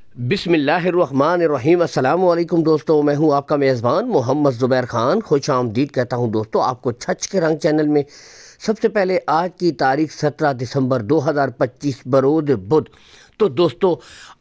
बिस्मिल्लाहिर्रहमानिर्रहीम। अस्सलाम वालेकुम दोस्तों, मैं हूं आपका मेज़बान मोहम्मद ज़ुबैर ख़ान। खुश आमदीद कहता हूं दोस्तों आपको छच के रंग चैनल में। सबसे पहले आज की तारीख 17 दिसंबर 2025 बरोज़ बुध। तो दोस्तों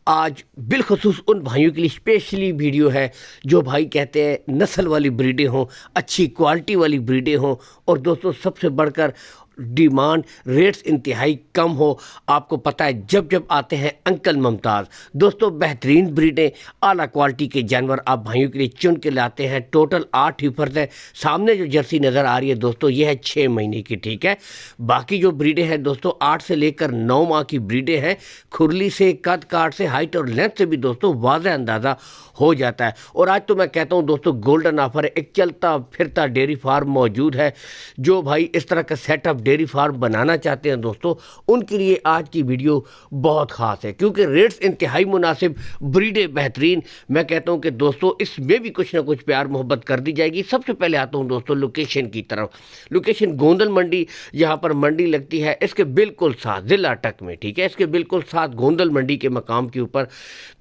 आज बिलखसूस उन भाइयों के लिए स्पेशली वीडियो है जो भाई कहते हैं नस्ल वाली ब्रीडें हों, अच्छी क्वालिटी वाली ब्रीडें हों, और दोस्तों सबसे बढ़कर डिमांड रेट्स इंतहाई कम हो। आपको पता है जब जब आते हैं अंकल मुमताज़, दोस्तों बेहतरीन ब्रीडें आला क्वालिटी के जानवर आप भाइयों के लिए चुन के लाते हैं। टोटल 8 हीफर्स है। सामने जो जर्सी नज़र आ रही है दोस्तों ये है 6 महीने की, ठीक है। बाकी जो ब्रीडें हैं दोस्तों 8 से लेकर 9 माह की ब्रीडें हैं। खुरली से, कद काट से, हाइट और लेंथ से भी दोस्तों वाज़ेह अंदाज़ा हो जाता है। और आज तो मैं कहता हूँ दोस्तों गोल्डन ऑफर है। एक चलता फिरता डेयरी फार्म मौजूद है। जो भाई इस तरह का सेटअप डेयरी फार्म बनाना चाहते हैं दोस्तों उनके लिए आज की वीडियो बहुत ख़ास है, क्योंकि रेट्स इंतहाई मुनासिब, ब्रीडें बेहतरीन। मैं कहता हूं कि दोस्तों इसमें भी कुछ ना कुछ प्यार मोहब्बत कर दी जाएगी। सबसे पहले आता हूं दोस्तों लोकेशन की तरफ। लोकेशन गोंदल मंडी, जहां पर मंडी लगती है इसके बिल्कुल साथ ज़िला अटक में, ठीक है। इसके बिल्कुल साथ गोंदल मंडी के मकाम के ऊपर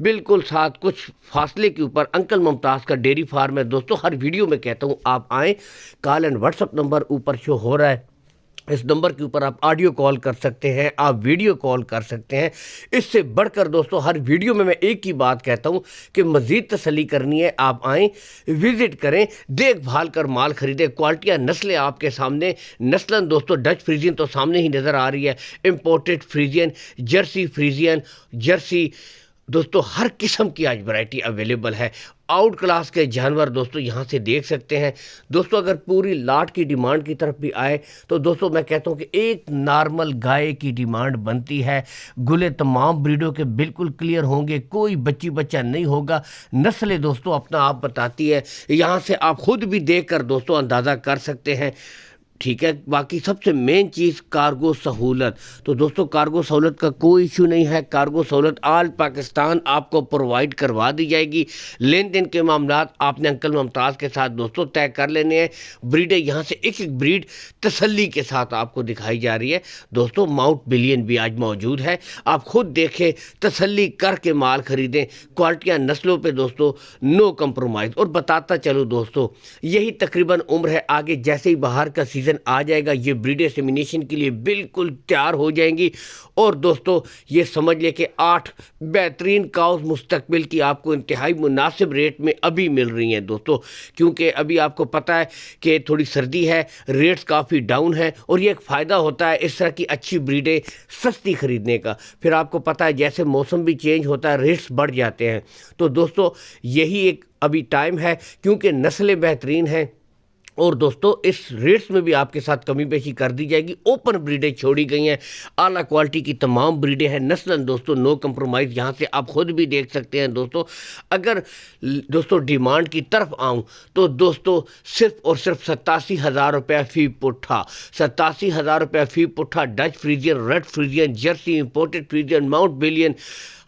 बिल्कुल साथ कुछ फासले के ऊपर अंकल मुमताज़ का डेयरी फार्म है दोस्तों। हर वीडियो में कहता हूँ आप आएँ। कॉल एंड व्हाट्सअप नंबर ऊपर शो हो रहा है, इस नंबर के ऊपर आप ऑडियो कॉल कर सकते हैं, आप वीडियो कॉल कर सकते हैं। इससे बढ़कर दोस्तों हर वीडियो में मैं एक ही बात कहता हूं कि मज़ीद तसल्ली करनी है आप आएँ, विज़िट करें, देखभाल कर माल ख़रीदें। क्वालिटियाँ नस्लें आपके सामने। नस्लन दोस्तों डच फ्रीजियन तो सामने ही नज़र आ रही है, imported Friesian, Jersey Friesian, Jersey दोस्तों हर किस्म की आज वैरायटी अवेलेबल है। आउट क्लास के जानवर दोस्तों यहाँ से देख सकते हैं। दोस्तों अगर पूरी लाट की डिमांड की तरफ भी आए तो दोस्तों मैं कहता हूँ कि एक नॉर्मल गाय की डिमांड बनती है। गुले तमाम ब्रीडों के बिल्कुल क्लियर होंगे, कोई बच्ची बच्चा नहीं होगा। नस्लें दोस्तों अपना आप बताती है, यहाँ से आप खुद भी देख कर दोस्तों अंदाज़ा कर सकते हैं, ठीक है। बाकी सबसे मेन चीज़ कार्गो सहूलत। तो दोस्तों कार्गो सहूलत का कोई इशू नहीं है। कार्गो सहूलत आल पाकिस्तान आपको प्रोवाइड करवा दी जाएगी। लेन देन के मामलात आपने अंकल मुमताज़ के साथ दोस्तों तय कर लेने हैं। ब्रीडें यहाँ से एक एक ब्रीड तसल्ली के साथ आपको दिखाई जा रही है दोस्तों। माउंट बिलियन भी आज मौजूद है, आप खुद देखें, तसल्ली करके माल खरीदें। क्वालिटियाँ नस्लों पर दोस्तों नो कंप्रोमाइज़। और बताता चलो दोस्तों यही तकरीबन उम्र है, आगे जैसे ही बाहर का सीज़न आ जाएगा ये ब्रीडें सेमिनेशन के लिए बिल्कुल तैयार हो जाएंगी। और दोस्तों ये समझ ले कि 8 बेहतरीन काउस मुस्तकबिल की आपको इंतहाई मुनासिब रेट में अभी मिल रही हैं दोस्तों, क्योंकि अभी आपको पता है कि थोड़ी सर्दी है, रेट्स काफ़ी डाउन है। और ये एक फ़ायदा होता है इस तरह की अच्छी ब्रीडें सस्ती ख़रीदने का। फिर आपको पता है जैसे मौसम भी चेंज होता है रेट्स बढ़ जाते हैं। तो दोस्तों यही एक अभी टाइम है, क्योंकि नस्लें बेहतरीन हैं। और दोस्तों इस रेट्स में भी आपके साथ कमी पेशी कर दी जाएगी। ओपन ब्रीडें छोड़ी गई हैं, आला क्वालिटी की तमाम ब्रीडें हैं। नस्लन दोस्तों नो कंप्रोमाइज़, यहाँ से आप खुद भी देख सकते हैं दोस्तों। अगर दोस्तों डिमांड की तरफ आऊँ तो दोस्तों सिर्फ और सिर्फ 87,000 रुपये फ़ी पुट्ठा, 87,000 रुपये फ़ी पुट्ठा। Dutch Friesian, red Friesian, Jersey, imported Friesian, माउंट बिलियन,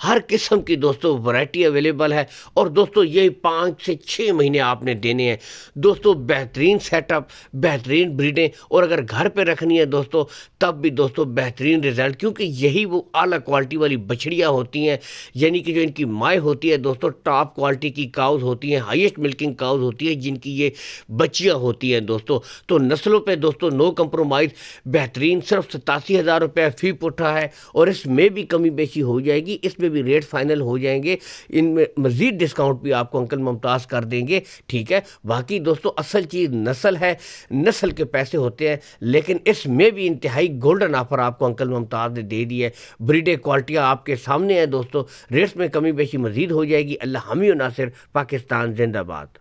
हर किस्म की दोस्तों वैरायटी अवेलेबल है। और दोस्तों ये 5 से 6 महीने आपने देने हैं दोस्तों। बेहतरीन सेटअप, बेहतरीन ब्रीडें, और अगर घर पे रखनी है दोस्तों तब भी दोस्तों बेहतरीन रिजल्ट, क्योंकि यही वो आला क्वालिटी वाली बछड़ियाँ होती हैं। यानी कि जो इनकी माएँ होती है दोस्तों टॉप क्वालिटी की काउज होती हैं, हाईएस्ट मिल्किंग काउज होती है, जिनकी ये बच्चियाँ होती हैं दोस्तों। तो नस्लों पे दोस्तों नो कंप्रोमाइज़, बेहतरीन। सिर्फ 87,000 रुपये फ़ी पुट्ठा है, और इसमें भी कमी बेशी हो जाएगी, इसमें भी रेट फाइनल हो जाएंगे। इनमें मज़ीद डिस्काउंट भी आपको अंकल मुमताज़ कर देंगे, ठीक है। बाकी दोस्तों असल चीज़ नस्ल है, नस्ल के पैसे होते हैं, लेकिन इसमें भी इंतहाई गोल्डन ऑफर आपको अंकल मुमताज़ ने दे दी है। ब्रीडें क्वालिटियाँ आपके सामने हैं दोस्तों। रेट्स में कमी बेशी मज़ीद हो जाएगी। अल्लाह हामी और नासिर, पाकिस्तान जिंदाबाद।